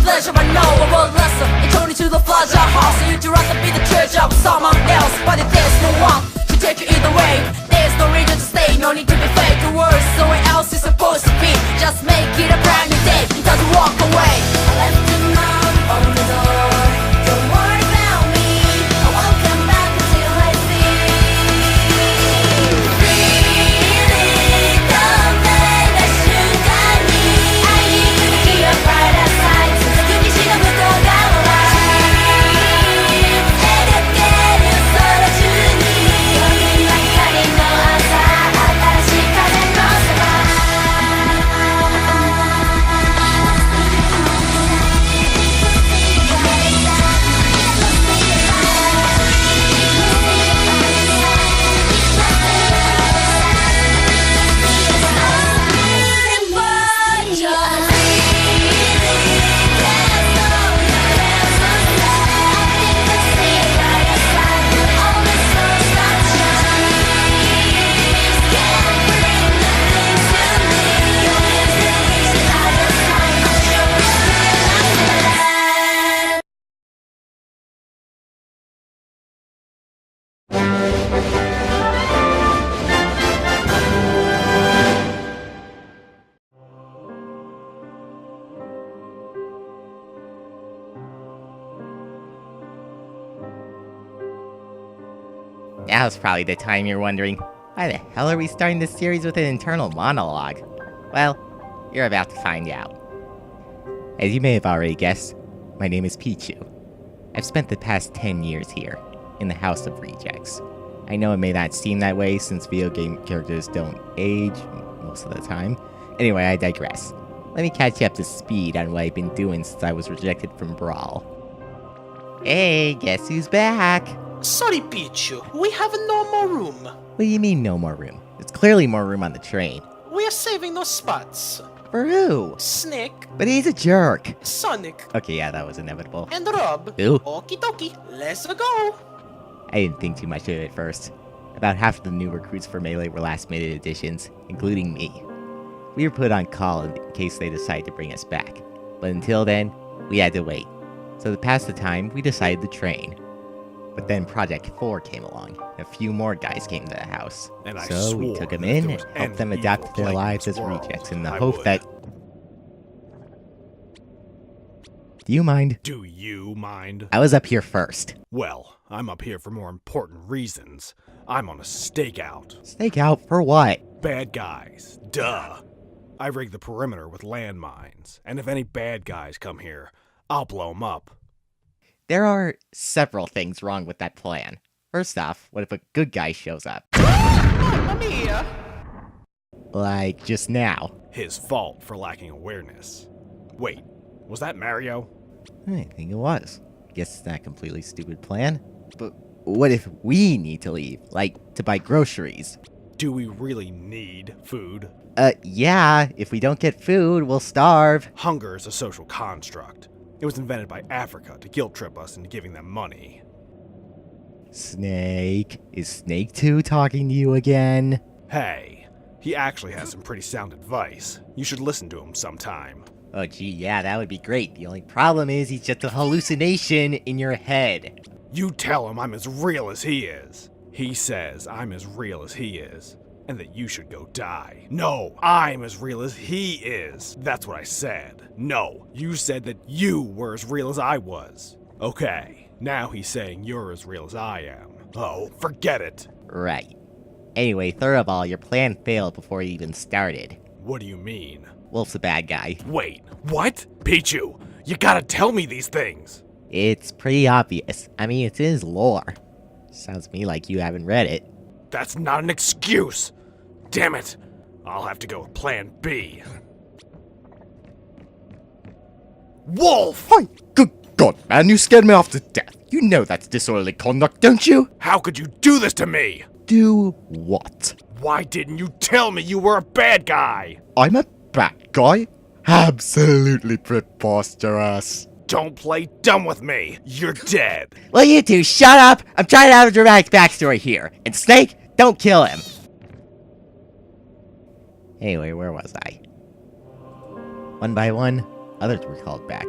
pleasure, I know I will lesson. It's only to the fragile house, so you'd rather be the church of someone else. But if there's no one to take you either way, there's no reason to stay, no need to be fake. The worst, somewhere else is supposed to be. Just make it a brand new day, it doesn't walk away. I left your mom on the door. Don't worry about me, I won't come back until I see. Really, don't let us shoot at me. I need to be a brighter side. 続きしの向こう側描ける空中に夜明かりの朝、新しい風のそば。Now's probably the time you're wondering, why the hell are we starting this series with an internal monologue? Well, you're about to find out. As you may have already guessed, my name is Pichu. I've spent the past 10 years here, in the House of Rejects. I know it may not seem that way since video game characters don't age, most of the time. Anyway, I digress. Let me catch you up to speed on what I've been doing since I was rejected from Brawl. Hey, guess who's back? Sorry, Pichu, we have no more room. What do you mean no more room? There's clearly more room on the train. We are saving those spots. For who? Snake, But he's a jerk. Sonic, Okay, yeah, that was inevitable. and Rob. Who? Okie dokie, let's go. I didn't think too much of it at first. About half of the new recruits for Melee were last-minute additions, including me. We were put on call in case they decided to bring us back. But until then, we had to wait. So to pass the time, we decided to train. But then Project 4 came along, and a few more guys came to the house. And I So we swore took them that in there and was helped them any adapt evil to their plague in lives this as world, rejects in the I hope would. that... Do you mind? Do you mind? I was up here first. Well, I'm up here for more important reasons. I'm on a stakeout. Stake out for what? Bad guys. Duh. I rigged the perimeter with landmines, and if any bad guys come here, I'll blow 'em up. There are several things wrong with that plan. First off, what if a good guy shows up? Mamma mia. Like, just now. His fault for lacking awareness. Wait, was that Mario? I think it was. Guess it's not a completely stupid plan. But what if we need to leave? Like, to buy groceries? Do we really need food? Yeah, if we don't get food, we'll starve. Hunger is a social construct. It was invented by Africa to guilt trip us into giving them money. Snake? Is Snake 2 talking to you again? Hey, he actually has some pretty sound advice. You should listen to him sometime. Oh gee, yeah, that would be great. The only problem is he's just a hallucination in your head. You tell him I'm as real as he is. He says I'm as real as he is, and that you should go die. No, I'm as real as he is. That's what I said. No, you said that you were as real as I was. Okay, now he's saying you're as real as I am. Oh, forget it. Right. Anyway, third of all, your plan failed before you even started. What do you mean? Wolf's a bad guy. Wait, what? Pichu, you gotta tell me these things. It's pretty obvious. I mean, it's in his lore. Sounds to me like you haven't read it. That's not an excuse. Damn it. I'll have to go with plan B. Wolf! Hi! Good God, man, you scared me off to death. You know that's disorderly conduct, don't you? How could you do this to me? Do what? Why didn't you tell me you were a bad guy? I'm a bad guy? Absolutely preposterous. Don't play dumb with me. You're dead. Well, you two, shut up! I'm trying to have a dramatic backstory here. And Snake, don't kill him. Anyway, where was I? One by one, others were called back.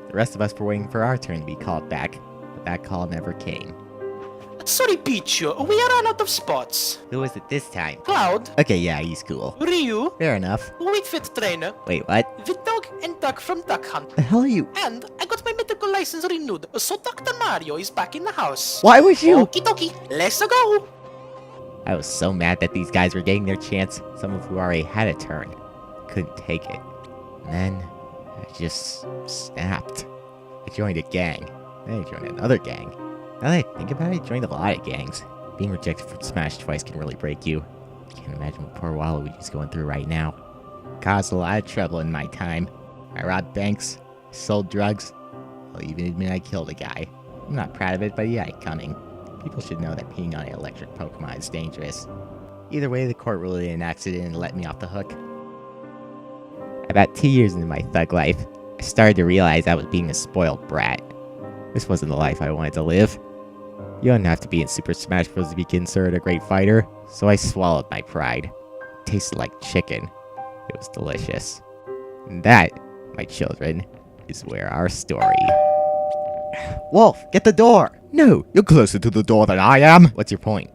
The rest of us were waiting for our turn to be called back, but that call never came. Sorry, Pichu, we ran out of spots. Who was it this time? Cloud, Okay, yeah, he's cool. Ryu, Fair enough. Wheat Fit Trainer, Wait, what? the dog and duck from Duck Hunt. The hell are you? And I got my medical license renewed, so Dr. Mario is back in the house. Why was you? Okie dokie, let's go. I was so mad that these guys were getting their chance, some of who already had a turn. Couldn't take it. And then, I just snapped. I joined a gang. Then I joined another gang. Now that I think about it, I joined a lot of gangs. Being rejected from Smash twice can really break you. Can't imagine what poor Waluigi's going through right now. Caused a lot of trouble in my time. I robbed banks, sold drugs. I'll even admit I killed a guy. I'm not proud of it, but yeah, coming. People should know that peeing on an electric Pokemon is dangerous. Either way, the court ruled it an accident and let me off the hook. About 2 years into my thug life, I started to realize I was being a spoiled brat. This wasn't the life I wanted to live. You don't have to be in Super Smash Bros. To be considered a great fighter, so I swallowed my pride. It tasted like chicken. It was delicious. And that, my children, is where our story... Wolf, get the door! No, you're closer to the door than I am! What's your point?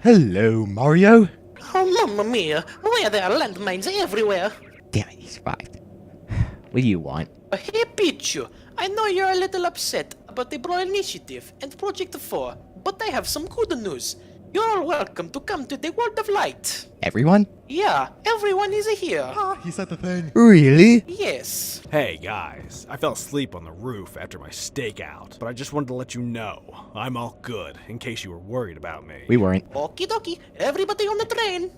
Hello, Mario? Oh, mamma mia, why are there landmines everywhere? Damn it, he survived. What do you want? Hey, Pichu, I know you're a little upset about the Brawl Initiative and Project 4, but I have some good news. You're welcome to come to the World of Light. Everyone? Yeah, everyone is here. He said the thing. Really? Yes. Hey guys, I fell asleep on the roof after my stakeout, but I just wanted to let you know I'm all good in case you were worried about me. We weren't. Okie dokie, everybody on the train.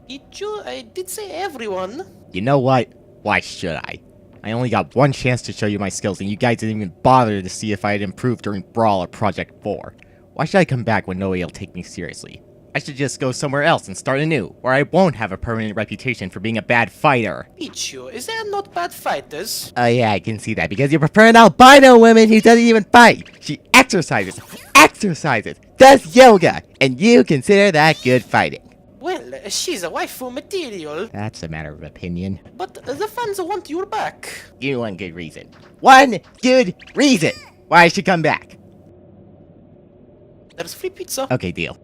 Pichu, I did say everyone. You know what? Why should I? I only got one chance to show you my skills, and you guys didn't even bother to see if I had improved during Brawl or Project 4. Why should I come back when nobody will take me seriously? I should just go somewhere else and start anew, where I won't have a permanent reputation for being a bad fighter. Pichu, is there not bad fighters? Oh yeah, I can see that, because you prefer an albino woman who doesn't even fight! She exercises, does yoga, and you consider that good fighting. Well, she's a waifu material, That's a matter of opinion. but the fans want you back. Give me one good reason. One good reason why I should come back. There's free pizza. Okay, deal.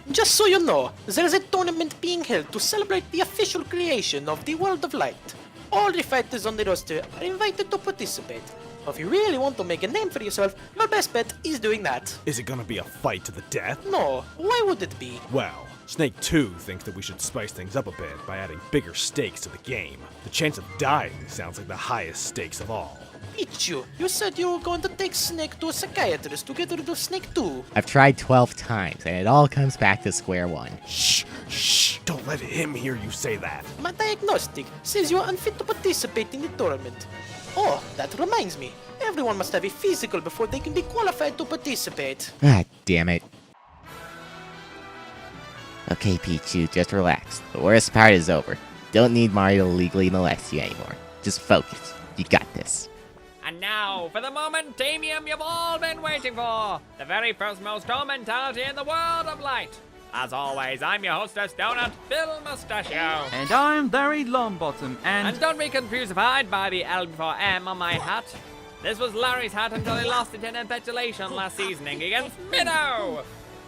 Just so you know, there's a tournament being held to celebrate the official creation of the World of Light. All the fighters on the roster are invited to participate. If you really want to make a name for yourself, your best bet is doing that. Is it gonna be a fight to the death? No, why would it be? Well, Snake 2 thinks that we should spice things up a bit by adding bigger stakes to the game. The chance of dying sounds like the highest stakes of all. Pichu, you said you were going to take Snake to a psychiatrist to get rid of Snake 2. I've tried 12 times, and it all comes back to square one. Shh, don't let him hear you say that. My diagnostic says you are unfit to participate in the tournament. Oh, that reminds me. Everyone must have a physical before they can be qualified to participate. Ah, damn it. Okay, Pichu, just relax. The worst part is over. Don't need Mario to legally molest you anymore. Just focus. You got this. And now, for the momentamium you've all been waiting for! The very first Mosco mentality in the world of light! As always, I'm your hostess, Donut, Bill Mustachio. And I'm Larry Longbottom, And don't be confused-ified by the L before M on my hat. This was Larry's hat until he lost it in infatuation last seasoning against Minnow!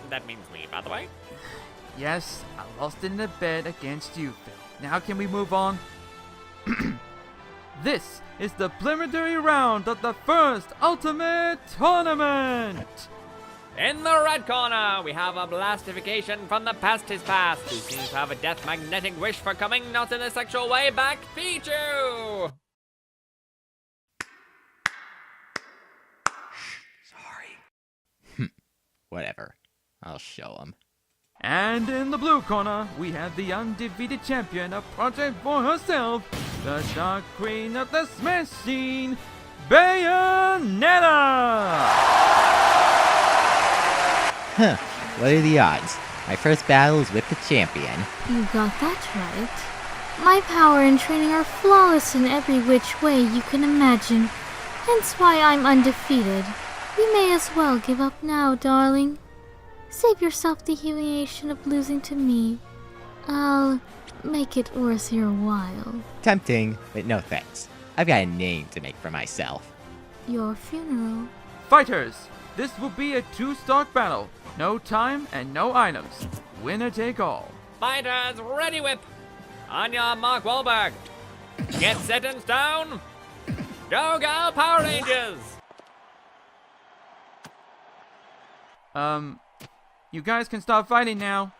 That means me, by the way. yes, I lost in the bed against you, Phil. Now can we move on? This is the preliminary round of the first Ultimate Tournament! In the red corner, we have a blastification from the past his past, who seems to have a death magnetic wish for coming not in a sexual way back, Pichu! Whatever. I'll show him. And in the blue corner, we have the undefeated champion of Project 4 herself, the Dark Queen of the Smash Scene, Bayonetta! Huh. What are the odds? My first battle is with the champion. You got that right. My power and training are flawless in every which way you can imagine. Hence why I'm undefeated. We may as well give up now, darling. Save yourself the humiliation of losing to me. I'll make it worth your while. Tempting, but no thanks. I've got a name to make for myself. Your funeral. Fighters, this will be a two-stock battle. No time and no items. Winner take all. Fighters, ready whip! On your mark, Wahlberg! Get set in stone! Go, go, Power Rangers! You guys can stop fighting now.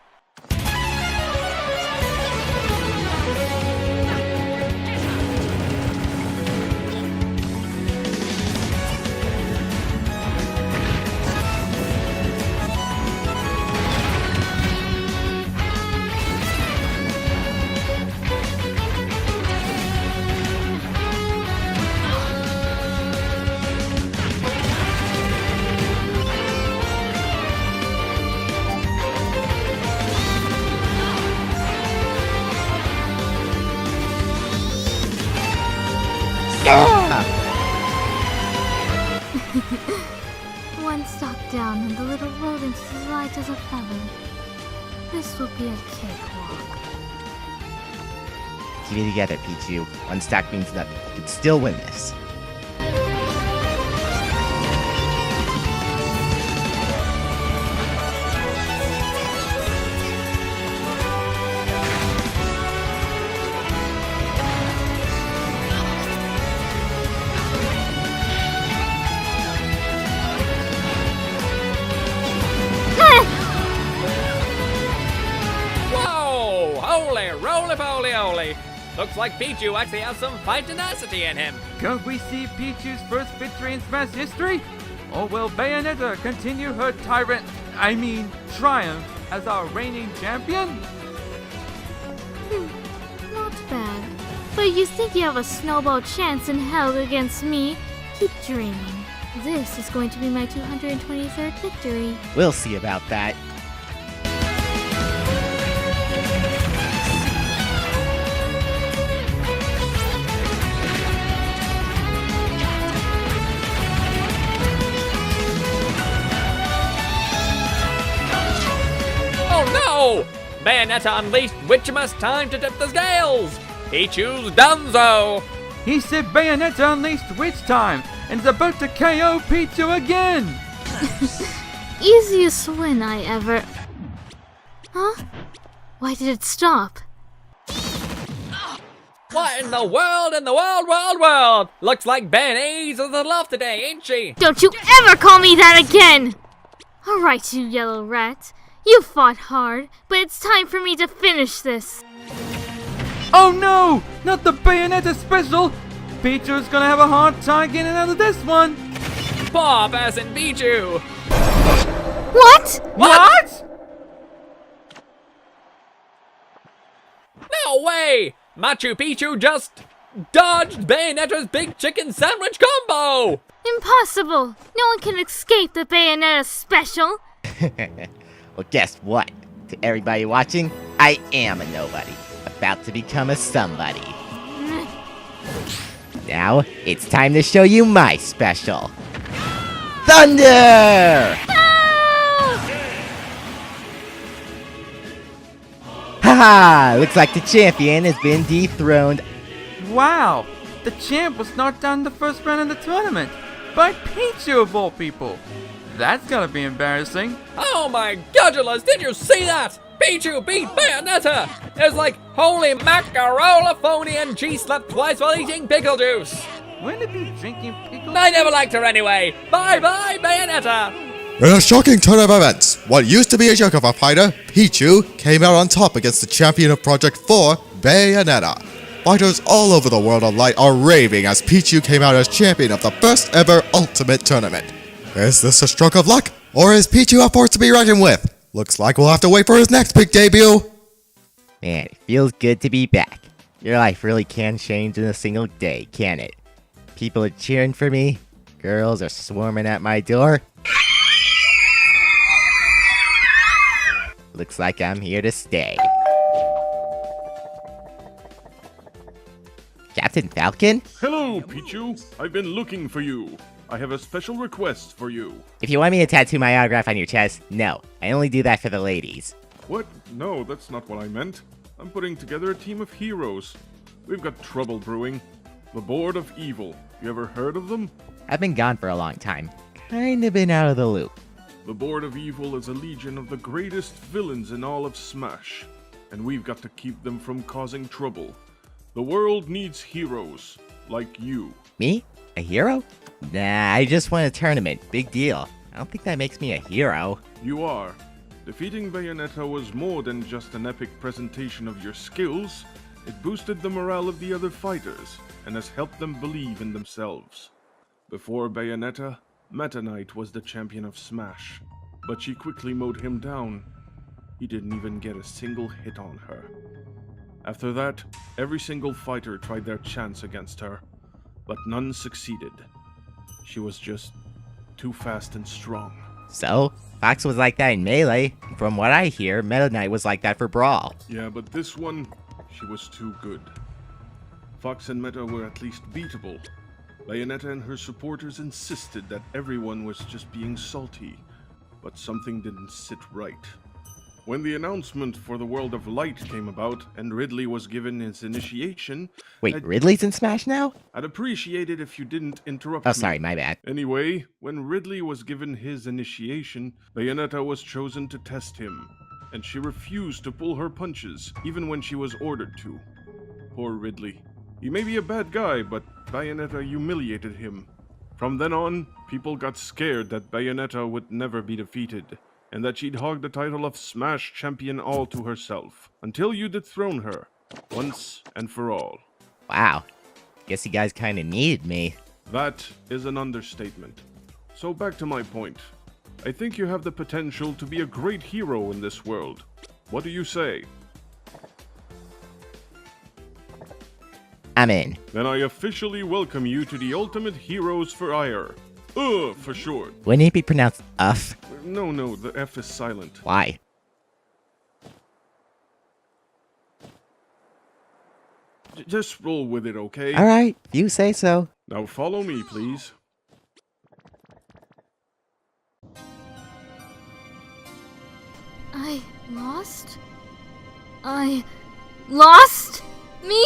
One stop down and the little rodent is light as a feather. This will be a cakewalk. Keep it together, Pichu. One stack means nothing. You can still win this. Whoa! Holy roly-poly-oly! Looks like Pichu actually has some fight tenacity in him. Could we see Pichu's first victory in Smash history? Or will Bayonetta continue her triumph as our reigning champion? Not bad. But you think you have a snowball chance in hell against me? Keep dreaming. This is going to be my 223rd victory. We'll see about that. Oh no! Bayonetta unleashed Witchmas time to tip the scales! Pichu's donezo! He said Bayonetta unleashed Witch Time and is about to KO Pichu again! Easiest win I ever... Huh? Why did it stop? What in the world? Looks like Bayonna's is the love today, ain't she? Don't you ever call me that again! Alright, you yellow rat. You fought hard, but it's time for me to finish this. Oh no! Not the Bayonetta special! Pichu's gonna have a hard time getting out of this one! Poor person Pichu! What? What? No way! Machu Picchu just dodged Bayonetta's big chicken sandwich combo! Impossible! No one can escape the Bayonetta special! Well, guess what? To everybody watching, I am a nobody, about to become a somebody. Now, it's time to show you my special. Thunder! Haha! Looks like the champion has been dethroned. Wow! The champ was knocked down in the first round of the tournament by Pichu of all people. That's gonna be embarrassing. Oh my godulous, did you see that? Pichu beat Bayonetta! It was like, holy macarola phony and she slept twice while eating pickle juice! When did be drinking pickle? I never liked her anyway! Bye bye, Bayonetta! In a shocking turn of events, what used to be a joke of a fighter, Pichu, came out on top against the champion of Project 4, Bayonetta. Fighters all over the world of light are raving as Pichu came out as champion of the first ever Ultimate Tournament. Is this a stroke of luck, or is Pichu a force to be reckoned with? Looks like we'll have to wait for his next big debut. Man, it feels good to be back. Your life really can change in a single day, can it? People are cheering for me, girls are swarming at my door. Looks like I'm here to stay. Captain Falcon? Hello, Pichu. I've been looking for you. I have a special request for you. If you want me to tattoo my autograph on your chest, no. I only do that for the ladies. What? No, that's not what I meant. I'm putting together a team of heroes. We've got trouble brewing. The Board of Evil. You ever heard of them? I've been gone for a long time. Kinda been out of the loop. The Board of Evil is a legion of the greatest villains in all of Smash, and we've got to keep them from causing trouble. The world needs heroes, like you. Me? A hero? Nah, I just won a tournament. Big deal. I don't think that makes me a hero. You are. Defeating Bayonetta was more than just an epic presentation of your skills. It boosted the morale of the other fighters, and has helped them believe in themselves. Before Bayonetta, Meta Knight was the champion of Smash, but she quickly mowed him down. He didn't even get a single hit on her. After that, every single fighter tried their chance against her, but none succeeded. She was just too fast and strong. So, Fox was like that in Melee. From what I hear, Meta Knight was like that for Brawl. Yeah, but this one, she was too good. Fox and Meta were at least beatable. Bayonetta and her supporters insisted that everyone was just being salty, but something didn't sit right. When the announcement for the World of Light came about and Ridley was given his initiation... Wait, Ridley's in Smash now? I'd appreciate it if you didn't interrupt Oh, me. sorry, my bad. Anyway, when Ridley was given his initiation, Bayonetta was chosen to test him, and she refused to pull her punches, even when she was ordered to. Poor Ridley. He may be a bad guy, but Bayonetta humiliated him. From then on, people got scared that Bayonetta would never be defeated, and that she'd hog the title of Smash Champion all to herself, until you dethrone her, once and for all. Wow. Guess you guys kinda needed me. That is an understatement. So back to my point. I think you have the potential to be a great hero in this world. What do you say? I'm in. Then I officially welcome you to the Ultimate Heroes for Ire. For short. Wouldn't it be pronounced UF? No, the F is silent. Why? Just roll with it, okay? Alright, if you say so. Now follow me, please. I lost? I lost? Me?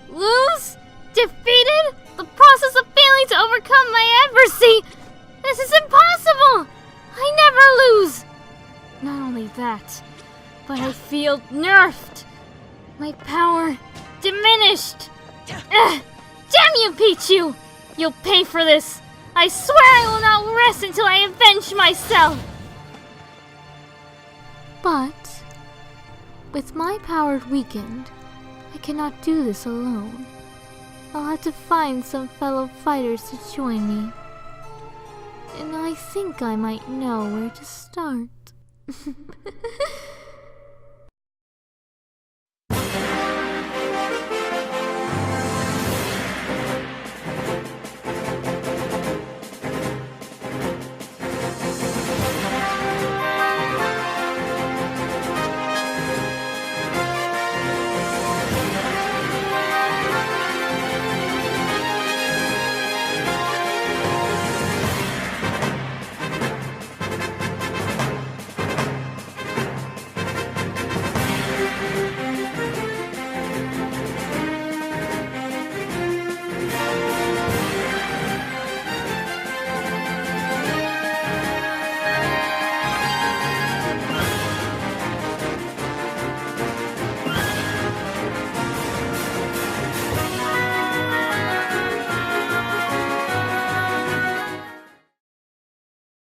Lose? Defeated? The process of failing to overcome my adversity! This is impossible! I never lose! Not only that, but I feel nerfed. My power diminished. Damn you, Pichu! You'll pay for this. I swear I will not rest until I avenge myself. But with my power weakened, I cannot do this alone. I'll have to find some fellow fighters to join me. And I think I might know where to start.